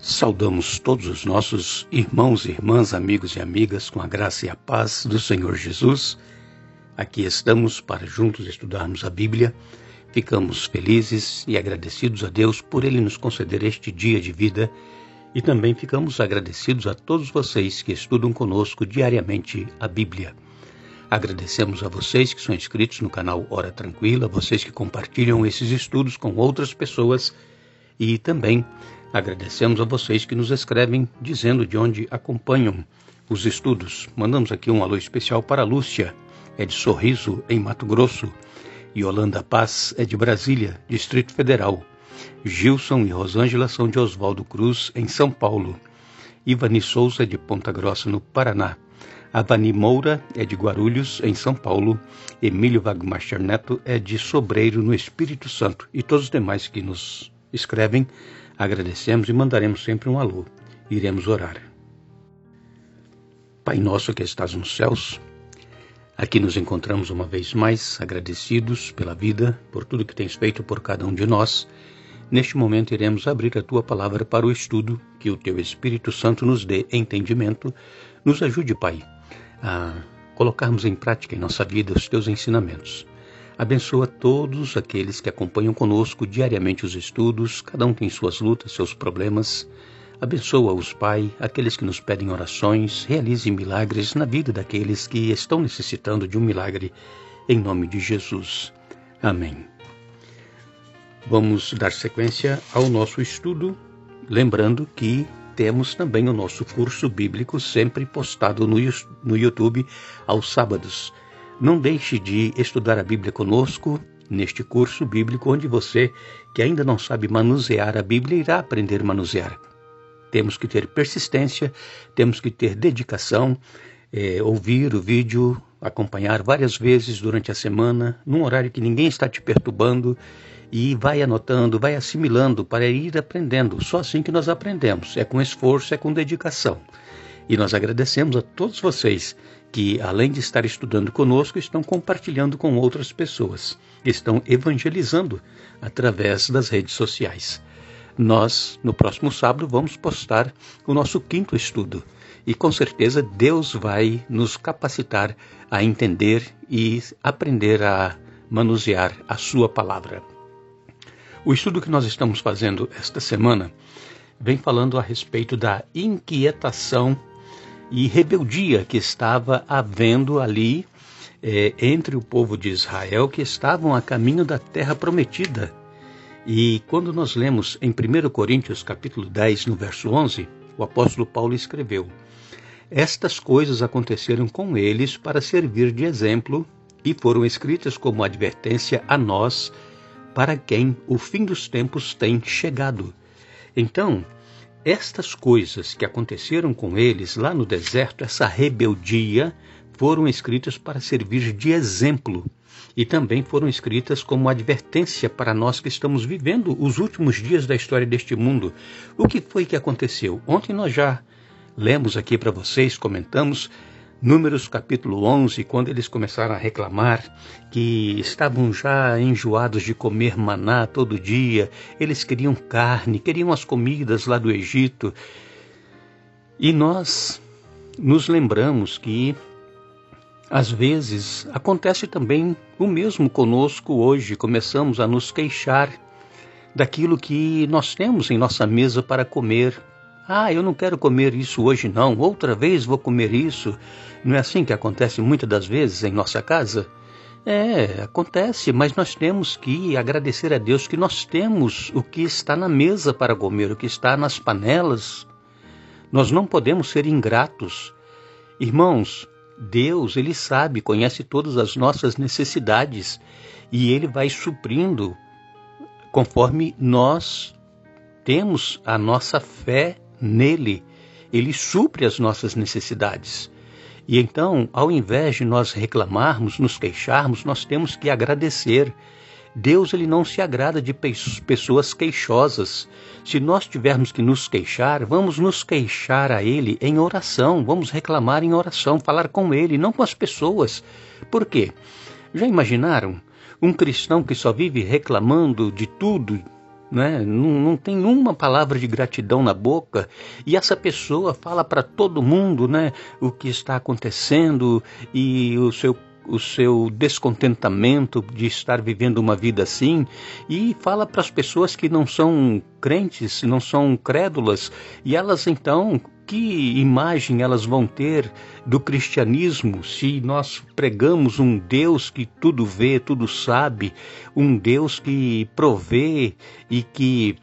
Saudamos todos os nossos irmãos e irmãs, amigos e amigas, com a graça e a paz do Senhor Jesus. Aqui estamos para juntos estudarmos a Bíblia. Ficamos felizes e agradecidos a Deus por Ele nos conceder este dia de vida e também ficamos agradecidos a todos vocês que estudam conosco diariamente a Bíblia. Agradecemos a vocês que são inscritos no canal Hora Tranquila, vocês que compartilham esses estudos com outras pessoas e também agradecemos a vocês que nos escrevem dizendo de onde acompanham os estudos. Mandamos aqui um alô especial para a Lúcia, é de Sorriso, em Mato Grosso. Yolanda Paz é de Brasília, Distrito Federal. Gilson e Rosângela são de Oswaldo Cruz, em São Paulo. Ivani Souza é de Ponta Grossa, no Paraná. Avani Moura é de Guarulhos, em São Paulo. Emílio Wagmacher Neto é de Sobreiro, no Espírito Santo. E todos os demais que nos escrevem, agradecemos e mandaremos sempre um alô. Iremos orar. Pai nosso que estás nos céus, aqui nos encontramos uma vez mais, agradecidos pela vida, por tudo que tens feito por cada um de nós. Neste momento iremos abrir a Tua palavra para o estudo, que o Teu Espírito Santo nos dê entendimento. Nos ajude, Pai, a colocarmos em prática em nossa vida os Teus ensinamentos. Abençoa todos aqueles que acompanham conosco diariamente os estudos, cada um tem suas lutas, seus problemas. Abençoa-os, Pai, aqueles que nos pedem orações, realize milagres na vida daqueles que estão necessitando de um milagre, em nome de Jesus. Amém. Vamos dar sequência ao nosso estudo, lembrando que temos também o nosso curso bíblico sempre postado no YouTube aos sábados. Não deixe de estudar a Bíblia conosco neste curso bíblico, onde você, que ainda não sabe manusear a Bíblia, irá aprender a manusear. Temos que ter persistência, temos que ter dedicação, ouvir o vídeo, acompanhar várias vezes durante a semana, num horário que ninguém está te perturbando, e vai anotando, vai assimilando para ir aprendendo. Só assim que nós aprendemos, é com esforço, é com dedicação. E nós agradecemos a todos vocês que, além de estar estudando conosco, estão compartilhando com outras pessoas, estão evangelizando através das redes sociais. Nós, no próximo sábado, vamos postar o nosso 5º estudo e, com certeza, Deus vai nos capacitar a entender e aprender a manusear a sua palavra. O estudo que nós estamos fazendo esta semana vem falando a respeito da inquietação e rebeldia que estava havendo ali entre o povo de Israel, que estavam a caminho da terra prometida. E quando nós lemos em 1 Coríntios capítulo 10, no verso 11, o apóstolo Paulo escreveu: estas coisas aconteceram com eles para servir de exemplo e foram escritas como advertência a nós, para quem o fim dos tempos tem chegado. Então, estas coisas que aconteceram com eles lá no deserto, essa rebeldia, foram escritas para servir de exemplo e também foram escritas como advertência para nós que estamos vivendo os últimos dias da história deste mundo. O que foi que aconteceu? Ontem nós já lemos aqui para vocês, comentamos, Números capítulo 11, quando eles começaram a reclamar que estavam já enjoados de comer maná todo dia, eles queriam carne, queriam as comidas lá do Egito. E nós nos lembramos que, às vezes, acontece também o mesmo conosco hoje. Começamos a nos queixar daquilo que nós temos em nossa mesa para comer. Eu não quero comer isso hoje não, outra vez vou comer isso. Não é assim que acontece muitas das vezes em nossa casa? Acontece, mas nós temos que agradecer a Deus que nós temos o que está na mesa para comer, o que está nas panelas. Nós não podemos ser ingratos. Irmãos, Deus, Ele sabe, conhece todas as nossas necessidades e Ele vai suprindo conforme nós temos a nossa fé nele. Ele supre as nossas necessidades. E então, ao invés de nós reclamarmos, nos queixarmos, nós temos que agradecer. Deus, Ele não se agrada de pessoas queixosas. Se nós tivermos que nos queixar, vamos nos queixar a Ele em oração, vamos reclamar em oração, falar com Ele, não com as pessoas. Por quê? Já imaginaram um cristão que só vive reclamando de tudo né? Não tem uma palavra de gratidão na boca, e essa pessoa fala para todo mundo, né, o que está acontecendo e o seu descontentamento de estar vivendo uma vida assim, e fala para as pessoas que não são crentes, não são crédulas, e elas então, que imagem elas vão ter do cristianismo se nós pregamos um Deus que tudo vê, tudo sabe, um Deus que provê e que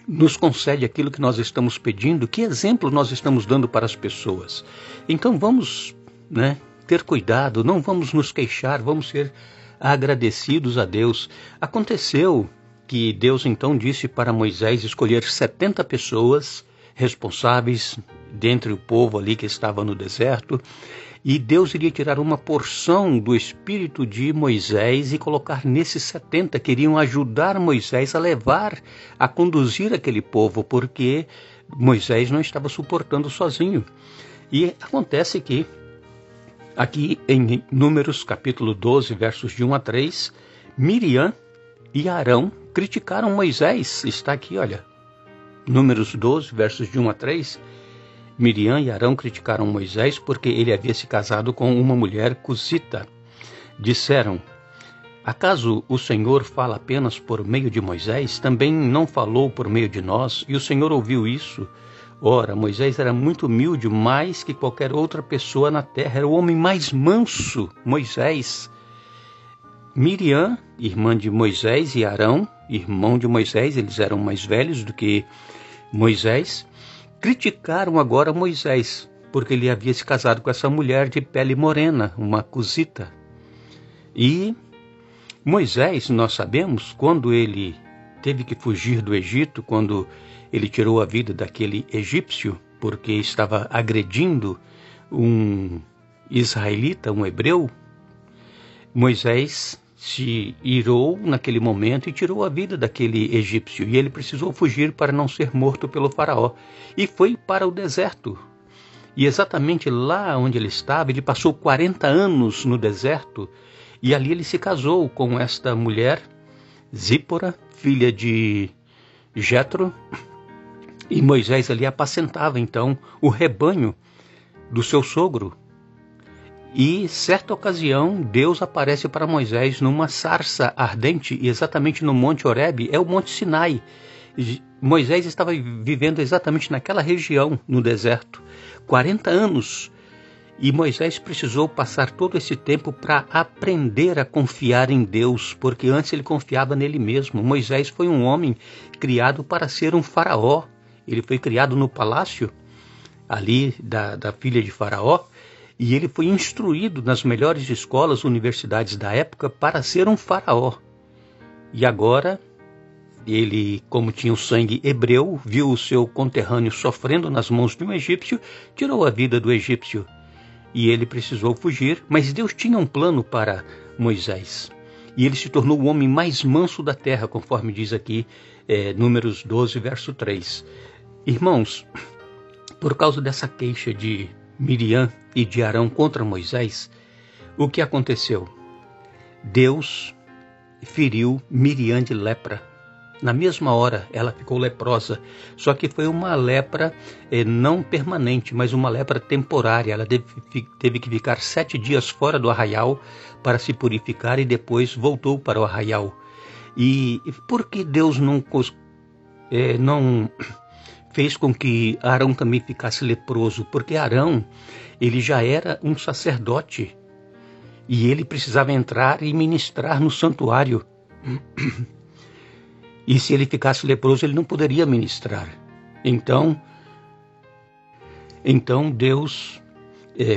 nos concede aquilo que nós estamos pedindo? Que exemplo nós estamos dando para as pessoas? Então vamos, né, ter cuidado, não vamos nos queixar, vamos ser agradecidos a Deus. Aconteceu que Deus então disse para Moisés escolher 70 pessoas responsáveis dentre o povo ali que estava no deserto, e Deus iria tirar uma porção do espírito de Moisés e colocar nesses 70 que iriam ajudar Moisés a conduzir aquele povo, porque Moisés não estava suportando sozinho. E acontece que aqui em Números capítulo 12, versos de 1 a 3, Miriam e Arão criticaram Moisés. Está aqui, olha, Números 12, versos de 1 a 3, Miriam e Arão criticaram Moisés porque ele havia se casado com uma mulher cusita. Disseram: acaso o Senhor fala apenas por meio de Moisés? Também não falou por meio de nós? E o Senhor ouviu isso. Ora, Moisés era muito humilde, mais que qualquer outra pessoa na terra. Era o homem mais manso, Moisés. Miriam, irmã de Moisés, e Arão, irmão de Moisés, eles eram mais velhos do que Moisés, criticaram agora Moisés, porque ele havia se casado com essa mulher de pele morena, uma cusita. E Moisés, nós sabemos, quando ele teve que fugir do Egito, quando ele tirou a vida daquele egípcio, porque estava agredindo um israelita, um hebreu, Moisés se irou naquele momento e tirou a vida daquele egípcio. E ele precisou fugir para não ser morto pelo faraó. E foi para o deserto. E exatamente lá onde ele estava, ele passou 40 anos no deserto. E ali ele se casou com esta mulher, Zípora, filha de Jetro. E Moisés ali apacentava então o rebanho do seu sogro. E, certa ocasião, Deus aparece para Moisés numa sarça ardente, e exatamente no Monte Horebe, é o Monte Sinai. Moisés estava vivendo exatamente naquela região, no deserto, 40 anos. E Moisés precisou passar todo esse tempo para aprender a confiar em Deus, porque antes ele confiava nele mesmo. Moisés foi um homem criado para ser um faraó. Ele foi criado no palácio, ali da filha de Faraó, e ele foi instruído nas melhores escolas, universidades da época para ser um faraó. E agora, ele, como tinha o sangue hebreu, viu o seu conterrâneo sofrendo nas mãos de um egípcio, tirou a vida do egípcio. E ele precisou fugir, mas Deus tinha um plano para Moisés. E ele se tornou o homem mais manso da terra, conforme diz aqui Números 12, verso 3. Irmãos, por causa dessa queixa de Miriam e de Arão contra Moisés, o que aconteceu? Deus feriu Miriam de lepra. Na mesma hora ela ficou leprosa, só que foi uma lepra não permanente, mas uma lepra temporária. Ela teve que ficar 7 dias fora do arraial para se purificar e depois voltou para o arraial. E por que Deus não fez com que Arão também ficasse leproso? Porque Arão, ele já era um sacerdote e ele precisava entrar e ministrar no santuário. E se ele ficasse leproso, ele não poderia ministrar. Então Deus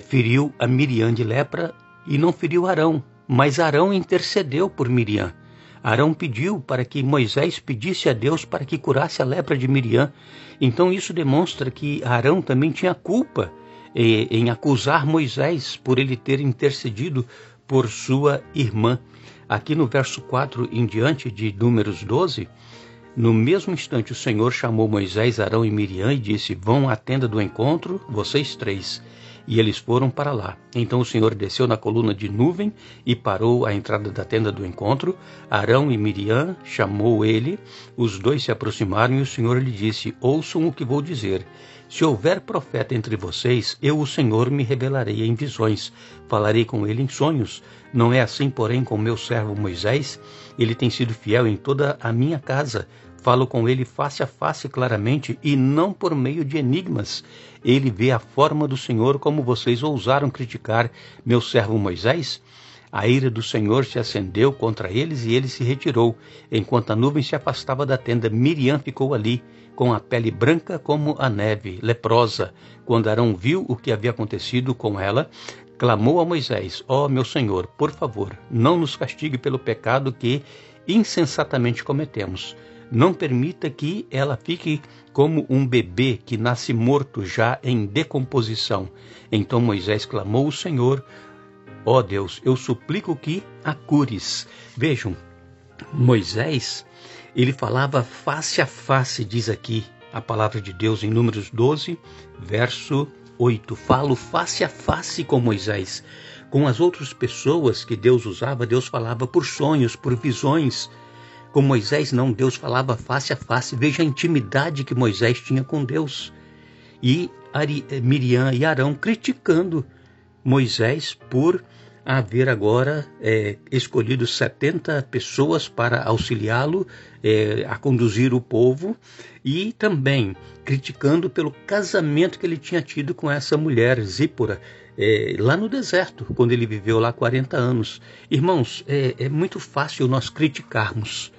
feriu a Miriam de lepra e não feriu Arão, mas Arão intercedeu por Miriam. Arão pediu para que Moisés pedisse a Deus para que curasse a lepra de Miriam. Então isso demonstra que Arão também tinha culpa em acusar Moisés por ele ter intercedido por sua irmã. Aqui no verso 4 em diante de Números 12, no mesmo instante o Senhor chamou Moisés, Arão e Miriam e disse: vão à tenda do encontro, vocês 3. E eles foram para lá. Então o Senhor desceu na coluna de nuvem e parou à entrada da tenda do encontro. Arão e Miriam chamou ele, os dois se aproximaram e o Senhor lhe disse: ouçam o que vou dizer. Se houver profeta entre vocês, eu, o Senhor, me revelarei em visões, falarei com ele em sonhos. Não é assim, porém, com meu servo Moisés? Ele tem sido fiel em toda a minha casa. Falo com ele face a face claramente e não por meio de enigmas. Ele vê a forma do Senhor, como vocês ousaram criticar meu servo Moisés? A ira do Senhor se acendeu contra eles e ele se retirou. Enquanto a nuvem se afastava da tenda, Miriam ficou ali, com a pele branca como a neve, leprosa. Quando Arão viu o que havia acontecido com ela, clamou a Moisés: ó meu Senhor, por favor, não nos castigue pelo pecado que insensatamente cometemos. Não permita que ela fique como um bebê que nasce morto, já em decomposição. Então Moisés clamou ao Senhor: ó Deus, eu suplico que a cures. Vejam, Moisés, ele falava face a face, diz aqui a palavra de Deus em Números 12, verso 8. Falo face a face com Moisés. Com as outras pessoas que Deus usava, Deus falava por sonhos, por visões. Com Moisés não, Deus falava face a face. Veja a intimidade que Moisés tinha com Deus. E Miriam e Arão criticando Moisés por haver agora escolhido 70 pessoas para auxiliá-lo a conduzir o povo, e também criticando pelo casamento que ele tinha tido com essa mulher, Zípora, lá no deserto, quando ele viveu lá 40 anos. Irmãos, é muito fácil nós criticarmos.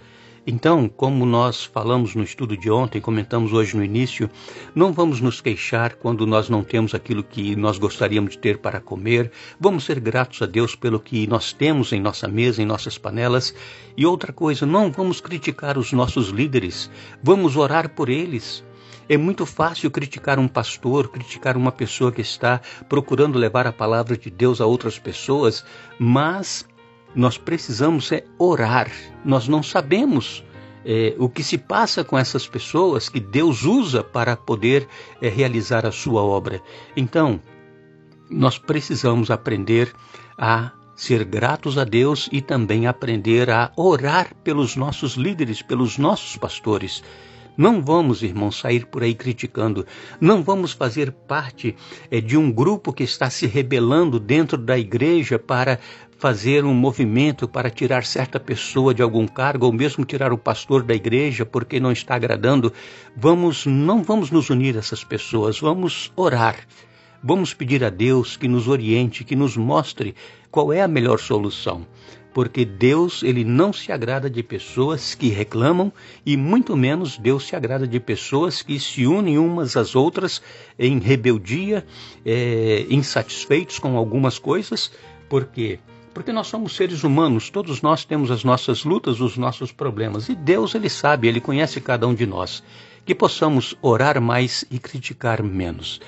Então, como nós falamos no estudo de ontem, comentamos hoje no início, não vamos nos queixar quando nós não temos aquilo que nós gostaríamos de ter para comer. Vamos ser gratos a Deus pelo que nós temos em nossa mesa, em nossas panelas. E outra coisa, não vamos criticar os nossos líderes, vamos orar por eles. É muito fácil criticar um pastor, criticar uma pessoa que está procurando levar a palavra de Deus a outras pessoas, mas nós precisamos orar. Nós não sabemos o que se passa com essas pessoas que Deus usa para poder realizar a sua obra. Então, nós precisamos aprender a ser gratos a Deus e também aprender a orar pelos nossos líderes, pelos nossos pastores. Não vamos, irmãos, sair por aí criticando. Não vamos fazer parte de um grupo que está se rebelando dentro da igreja para fazer um movimento para tirar certa pessoa de algum cargo, ou mesmo tirar o pastor da igreja porque não está agradando. Não vamos nos unir a essas pessoas, vamos orar. Vamos pedir a Deus que nos oriente, que nos mostre qual é a melhor solução. Porque Deus, ele não se agrada de pessoas que reclamam, e muito menos Deus se agrada de pessoas que se unem umas às outras em rebeldia, insatisfeitos com algumas coisas. Por quê? Porque nós somos seres humanos, todos nós temos as nossas lutas, os nossos problemas. E Deus, ele sabe, ele conhece cada um de nós. Que possamos orar mais e criticar menos.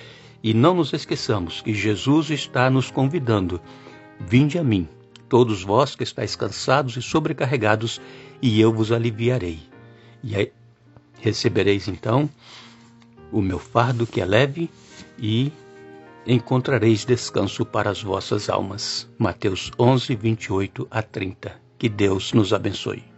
E não nos esqueçamos que Jesus está nos convidando. Vinde a mim, todos vós que estáis cansados e sobrecarregados, e eu vos aliviarei. E aí recebereis então o meu fardo, que é leve, e encontrareis descanso para as vossas almas. Mateus 11, 28 a 30. Que Deus nos abençoe.